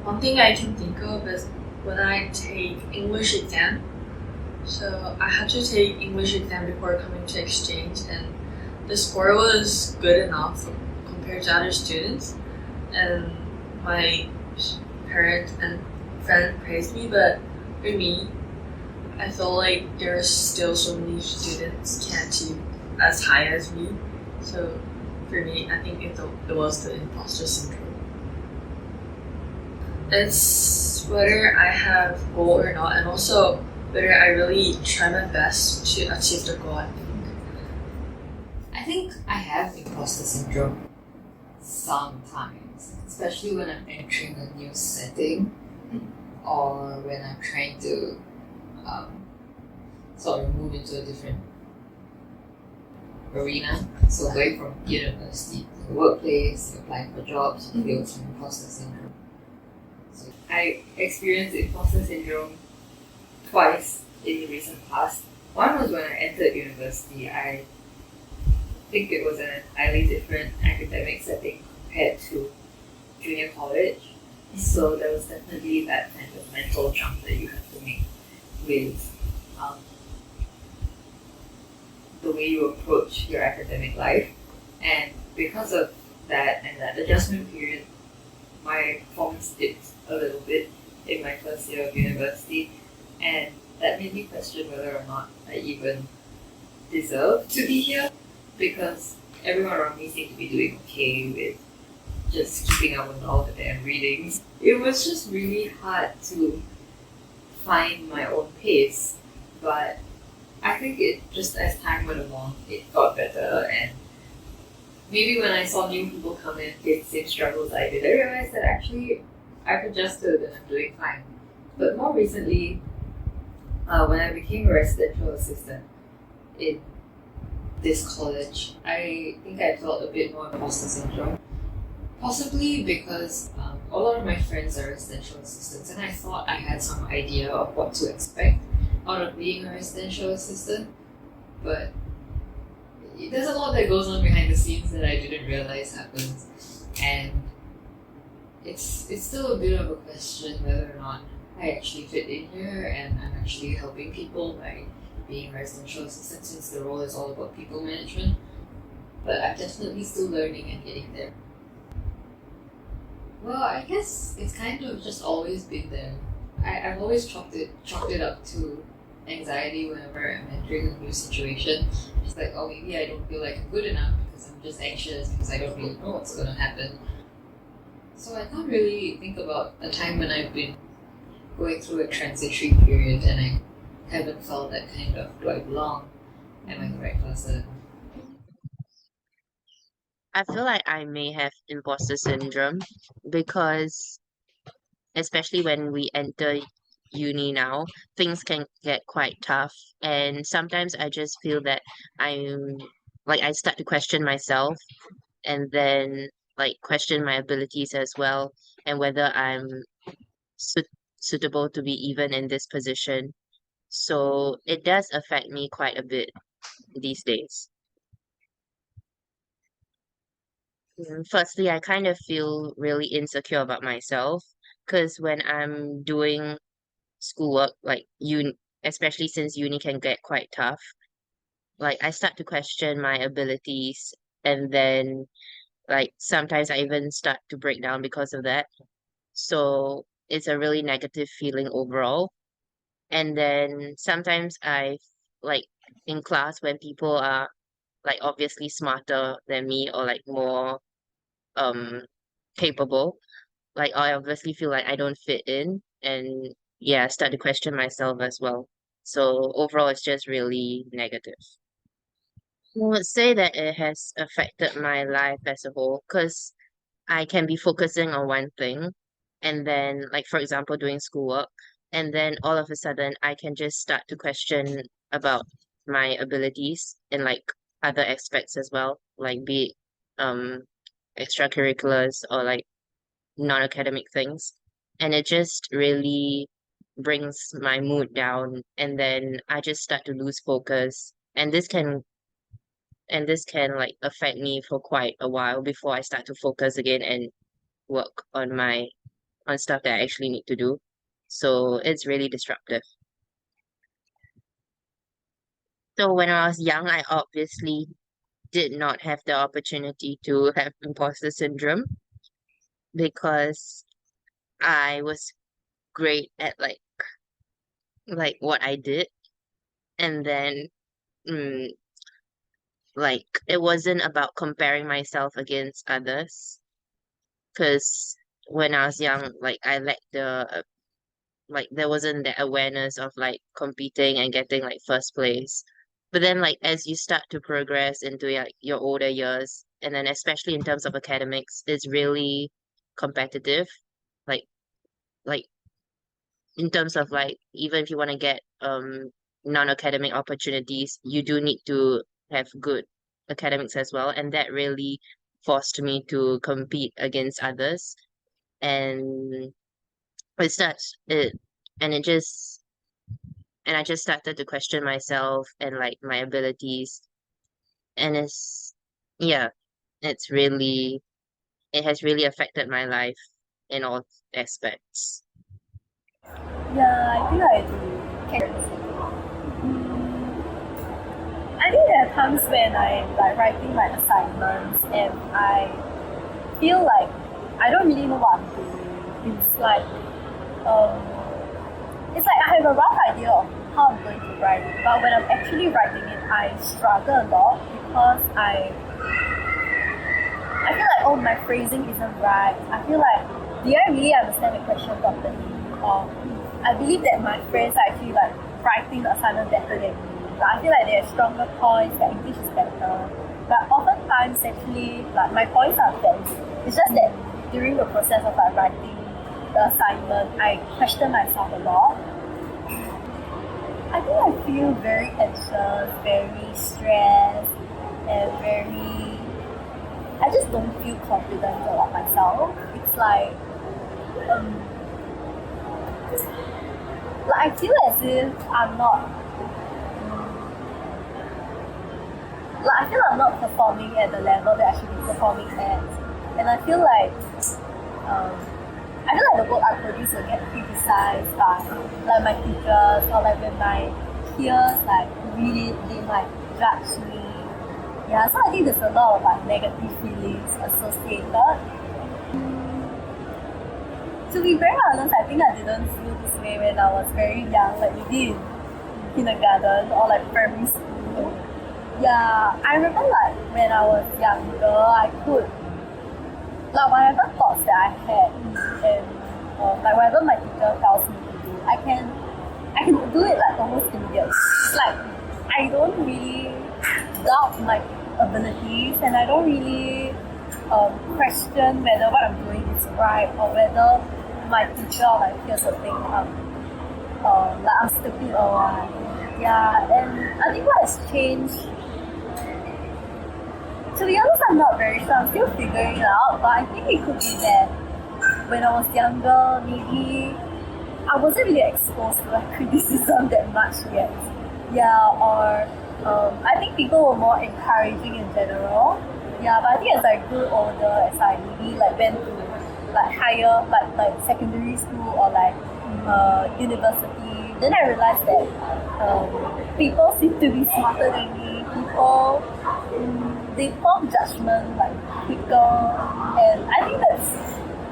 One thing I can think of is when I take English exam. So I had to take English exam before coming to exchange, and the score was good enough compared to other students. And my parents and friends praised me, but for me, I feel like there are still so many students can't achieve as high as me. So for me, I think it was the imposter syndrome. It's whether I have goal or not, and also whether I really try my best to achieve the goal. I think. I think I have imposter syndrome sometimes, especially when I'm entering a new setting or when I'm trying to sort of move into a different arena. So going from university to the workplace, applying for jobs, you feel some imposter syndrome. So I experienced imposter syndrome twice in the recent past. One was when I entered university. I think it was an entirely different academic setting compared to junior college. So there was definitely that kind of mental jump that you have to make with the way you approach your academic life. And because of that and that adjustment period, my performance dipped a little bit in my first year of university. And that made me question whether or not I even deserve to be here, because everyone around me seemed to be doing okay with just keeping up with all the damn readings. It was just really hard to find my own pace, but I think it just as time went along, it got better, and maybe when I saw new people come in with the same struggles I did, I realized that actually I've adjusted and I'm doing fine. But more recently, when I became a residential assistant in this college, I think I felt a bit more imposter syndrome. Possibly because a lot of my friends are residential assistants, and I thought I had some idea of what to expect out of being a residential assistant, but there's a lot that goes on behind the scenes that I didn't realize happens, and it's still a bit of a question whether or not I actually fit in here and I'm actually helping people by being a residential assistant, since the role is all about people management. But I'm definitely still learning and getting there. Well, I guess it's kind of just always been there. I've always chalked it up to anxiety whenever I'm entering a new situation. Just like, oh, maybe I don't feel like I'm good enough because I'm just anxious because I don't really know what's going to happen. So I can't really think about a time when I've been going through a transitory period and I haven't felt that kind of, do I belong? Am I the right person? I feel like I may have imposter syndrome because, especially when we enter uni now, things can get quite tough. And sometimes I just feel that I'm I start to question myself and then question my abilities as well, and whether I'm su- suitable to be even in this position. So it does affect me quite a bit these days. Firstly, I kind of feel really insecure about myself because when I'm doing schoolwork, especially since uni can get quite tough, I start to question my abilities, and then sometimes I even start to break down because of that. So it's a really negative feeling overall. And then sometimes like in class when people are obviously smarter than me or more um capable, I obviously feel like I don't fit in, and yeah, I start to question myself as well. So overall it's just really negative. I would say that it has affected my life as a whole because I can be focusing on one thing, and then for example doing schoolwork, and then all of a sudden I can just start to question about my abilities in other aspects as well, be it um extracurriculars or non-academic things. And it just really brings my mood down, and then I just start to lose focus, and this can affect me for quite a while before I start to focus again and work on my on stuff that I actually need to do. So it's really disruptive. So when I was young, I obviously did not have the opportunity to have imposter syndrome because I was great at like what I did, and then mm, like it wasn't about comparing myself against others because when I was young, like I lacked like there wasn't the awareness of like competing and getting like first place. But then like as you start to progress into like your older years, and then especially in terms of academics, it's really competitive. Like like in terms of like even if you want to get non-academic opportunities, you do need to have good academics as well. And that really forced me to compete against others. And it starts it and it just and I just started to question myself and like my abilities. And yeah, it's really, it has really affected my life in all aspects. Yeah, I think I do. I think there are times when I'm like writing my assignments and I feel like I don't really know what I'm doing. Um, it's like I have a rough idea of how I'm going to write it, but when I'm actually writing it, I struggle a lot because I feel like, oh, my phrasing isn't right. I feel like, do I really understand the question properly? Or I believe that my friends are actually like writing the assignment better than me. Like, I feel like they have stronger points, their English is better. But oftentimes, actually, like my points are valid. It's just that during the process of like writing the assignment, I question myself a lot. I think I feel very anxious, very stressed, and I just don't feel confident about myself. It's um, like I feel as if I'm not, like I feel I'm not performing at the level that I should be performing at, and um, I feel like the work I produce will get criticized by like my teachers or like when my peers like read it, they might judge me. Yeah, so I think there's a lot of like negative feelings associated. To be very honest, I think I didn't feel this way when I was very young, like maybe in kindergarten or like primary school. Yeah, I remember like when I was younger, I could like whatever thoughts that I had and like whatever my teacher tells me to do, I can do it like almost immediately. It's like I don't really doubt my abilities and I don't really question whether what I'm doing is right or whether my teacher or my peers will think like I'm stupid or what. Yeah, and I think what has changed, to be honest, I'm not very sure. I'm still figuring it out, but I think it could be that when I was younger, maybe I wasn't really exposed to like criticism that much yet. Yeah, or I think people were more encouraging in general. Yeah, but I think as I grew older, as I maybe like went to like higher, like secondary school or like university, then I realized that people seem to be smarter than me. People they form judgment like quicker, and I think that's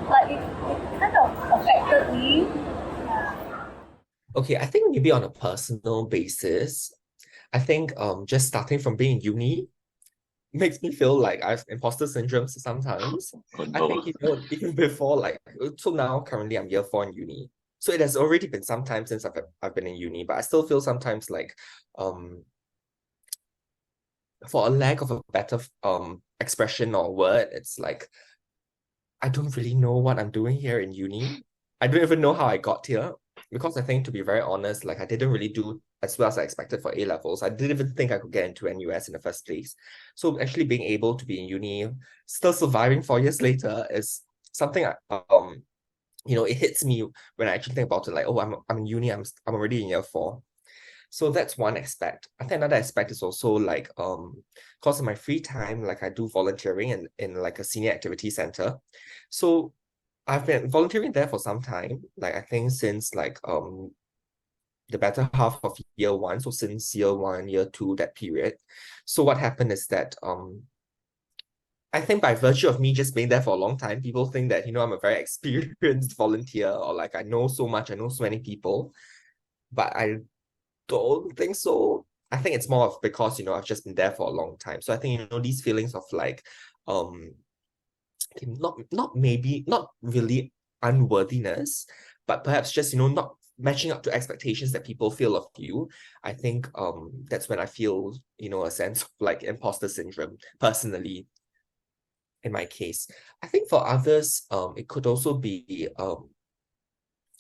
like it kind of affected me. Okay, I think maybe on a personal basis, I think just starting from being in uni makes me feel like I have imposter syndrome sometimes. I think even before like till now, currently I'm year 4 in uni. So it has already been some time since I've been in uni, but I still feel sometimes like for a lack of a better expression or word, it's like I don't really know what I'm doing here in uni. I don't even know how I got here because I think, to be very honest, like I didn't really do as well as I expected for A levels. I didn't even think I could get into NUS in the first place. So actually being able to be in uni, still surviving 4 years later is something it hits me when I actually think about it. Like, oh, I'm in uni. I'm already in year 4. So that's one aspect. I think another aspect is also like because of my free time, like I do volunteering in like a senior activity center. So I've been volunteering there for some time. Like I think since like the better half of year one, so since year one, year two, that period. So what happened is that I think by virtue of me just being there for a long time, people think that, I'm a very experienced volunteer, or like I know so much, I know so many people, but I don't think so. I think it's more of because, I've just been there for a long time. So I think, these feelings of like, not really unworthiness, but perhaps just, not matching up to expectations that people feel of you. I think that's when I feel, a sense of like imposter syndrome personally. In my case, I think for others, it could also be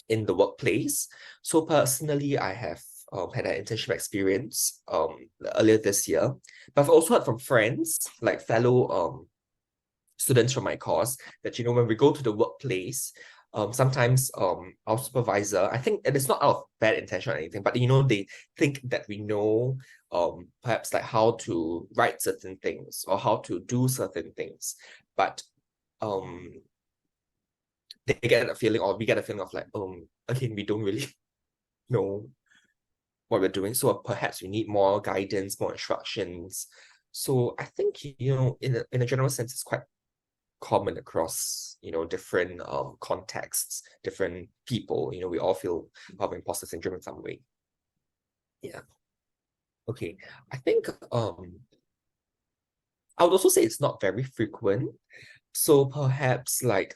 in the workplace. So personally, I have had an internship experience earlier this year, but I've also heard from friends, like fellow students from my course, that when we go to the workplace, sometimes our supervisor, I think, and it's not out of bad intention or anything, but they think that we know perhaps like how to write certain things or how to do certain things, but they get a feeling, or we get a feeling of like, again, we don't really know what we're doing, so perhaps we need more guidance, more instructions. So I think in a general sense, it's quite common across different contexts, different people. We all feel imposter syndrome in some way. Yeah. Okay. I think I would also say it's not very frequent. So perhaps like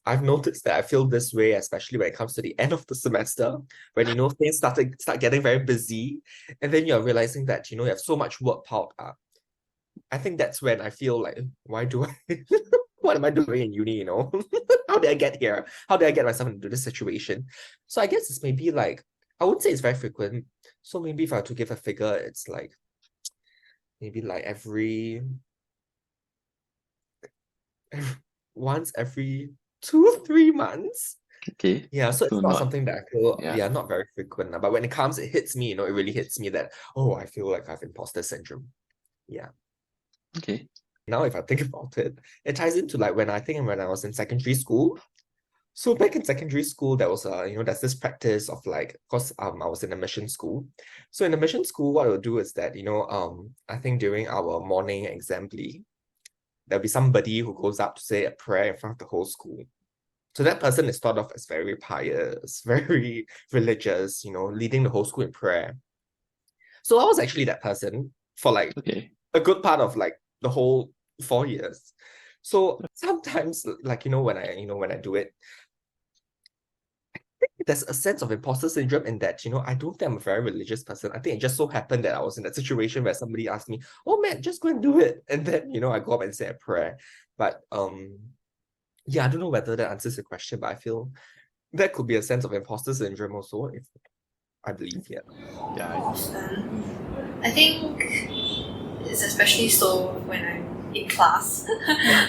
I've noticed that I feel this way, especially when it comes to the end of the semester, when things start getting very busy, and then you're realizing that you have so much work piled up. I think that's when I feel like, why do I what am I doing in uni, How did I get here? How did I get myself into this situation? So I guess it's maybe like, I wouldn't say it's very frequent. So maybe if I were to give a figure, it's like maybe like once every 2-3 months. Okay. Yeah, so it's So not not, something that I feel, yeah. not very frequent. But when it comes, it hits me, it really hits me that, I feel like I have imposter syndrome. Yeah. Okay. Now, if I think about it, it ties into like when I was in secondary school. So back in secondary school, there was there's this practice of like, of course, I was in a mission school. So in the mission school, what we'll do is that, I think during our morning assembly, there'll be somebody who goes up to say a prayer in front of the whole school. So that person is thought of as very pious, very religious, leading the whole school in prayer. So I was actually that person for like Okay. a good part of like the whole 4 years. So sometimes, like, when I do it, I think there's a sense of imposter syndrome in that, I don't think I'm a very religious person. I think it just so happened that I was in that situation where somebody asked me, oh man, just go and do it. And then, I go up and say a prayer. But yeah, I don't know whether that answers the question, but I feel that could be a sense of imposter syndrome also, if I believe, yeah. Yeah. Often. I think it's especially so when I'm in class,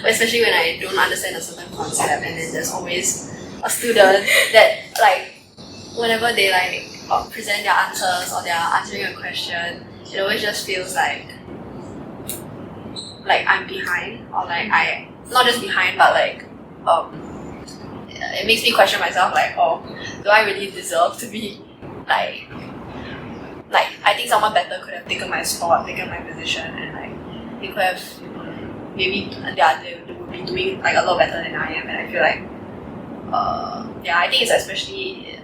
especially when I don't understand a certain concept, and then there's always a student that like whenever they like present their answers or they're answering a question, it always just feels like I'm behind, or like I not just behind, but like it makes me question myself, like, do I really deserve to be like I think someone better could have taken my spot, taken my position, and like they could have maybe they would be doing like a lot better than I am, and I feel like I think it's especially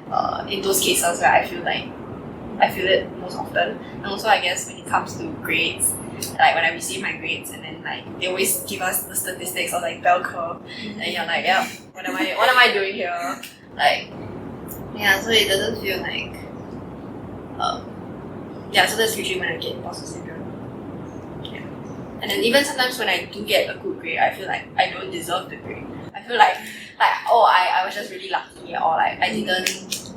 in those cases where I feel it most often. And also I guess when it comes to grades, like when I receive my grades and then like they always give us the statistics or like bell curve, and you're like, yeah, what am I doing here? Like, yeah, so it doesn't feel like so that's usually when I get imposter syndrome. Yeah. And then even sometimes when I do get a good grade, I feel like I don't deserve the grade. I feel like I was just really lucky, or like I didn't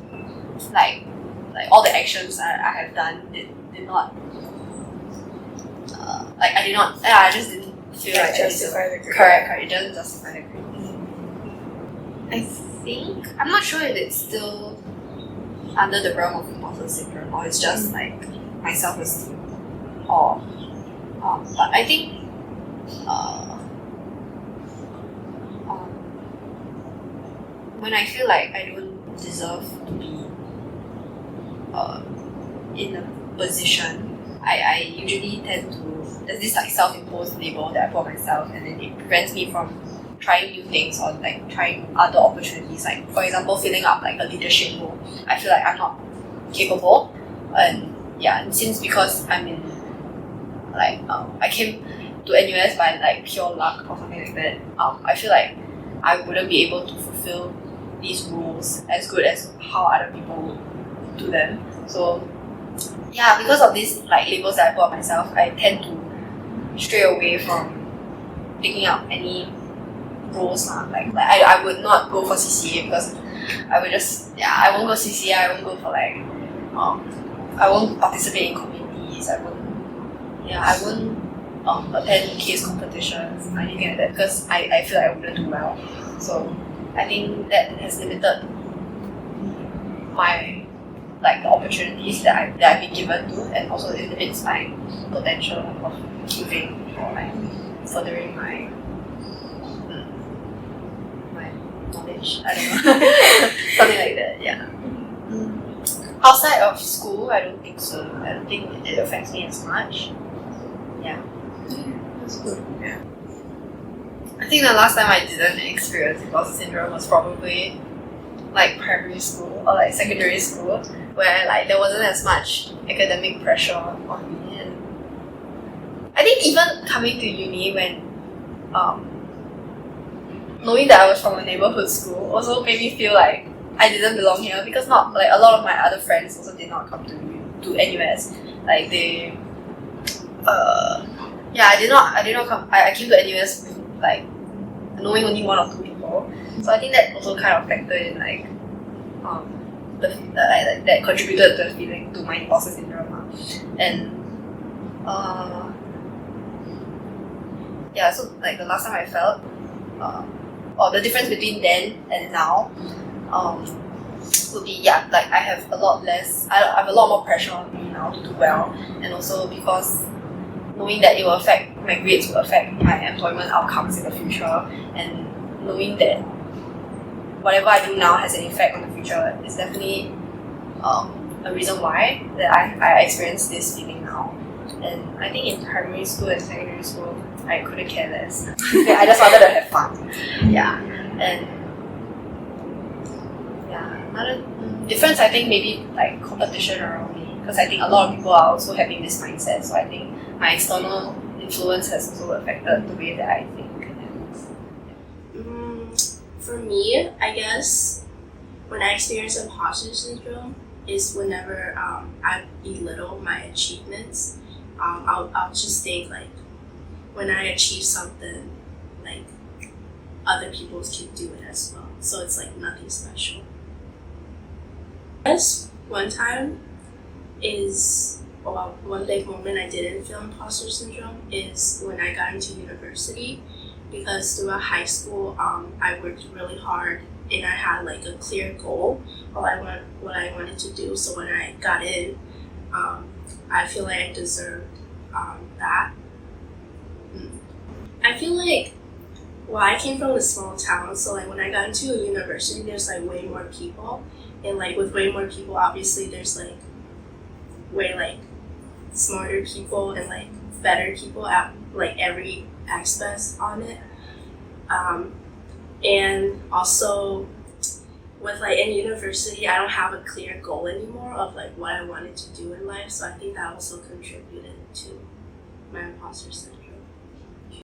like all the actions I have done did not I just didn't feel like justify the grade. Correct, it doesn't justify the grade. I think I'm not sure if it's still under the realm of imposter syndrome, or it's just like my self-esteem, or but I think when I feel like I don't deserve to be in a position, I usually tend to, there's this like self-imposed label that I put on myself, and then it prevents me from trying new things or like trying other opportunities. Like for example, filling up like a leadership role. I feel like I'm not capable, and yeah, and since because I'm in like I came to NUS by like pure luck or something like that, I feel like I wouldn't be able to fulfill these roles as good as how other people would do them. So yeah, because of these like labels that I put on myself, I tend to stray away from picking up any roles now. Like I would not go for CCA because I would just I won't go CCA. I won't go for like I won't participate in communities. I won't attend case competitions or anything like that because I feel like I wouldn't do well. So I think that has limited my like the opportunities that I've been given to, and also it limits my potential of giving or like furthering my knowledge. I don't know. Something like that, yeah. Outside of school, I don't think so. I don't think it affects me as much. Yeah. That's good. Yeah. I think the last time I didn't experience imposter syndrome was probably like primary school or like secondary school, where like there wasn't as much academic pressure on me. And I think even coming to uni when knowing that I was from a neighborhood school also made me feel like I didn't belong here, because not like a lot of my other friends also did not come to NUS. Like they I did not come. I came to NUS with like knowing only one or two people. So I think that also kind of factored in like that contributed to the feeling, to my imposter syndrome. And so like the last time I felt or the difference between then and now would be like I have a lot more pressure on me now to do well, and also because knowing that it will affect my grades, will affect my employment outcomes in the future, and knowing that whatever I do now has an effect on the future is definitely a reason why that I experience this feeling now. And I think in primary school and secondary school, I couldn't care less. I just wanted to have fun. Yeah. And another difference, I think maybe like competition around me, because I think a lot of people are also having this mindset. So I think my external influence has also affected the way that I think. For me, I guess when I experience imposter syndrome is whenever I belittle my achievements. I'll just think like when I achieve something, like other people can do it as well. So it's like nothing special. Yes, one time is one big moment I didn't feel imposter syndrome is when I got into university, because throughout high school I worked really hard and I had like a clear goal of what I wanted to do. So when I got in, I feel like I deserved that. I feel like, I came from a small town, so like when I got into a university, there's like way more people, and like with way more people, obviously there's like way like smarter people and like better people at like every aspect on it. And also with like in university, I don't have a clear goal anymore of like what I wanted to do in life, so I think that also contributed to my imposter syndrome.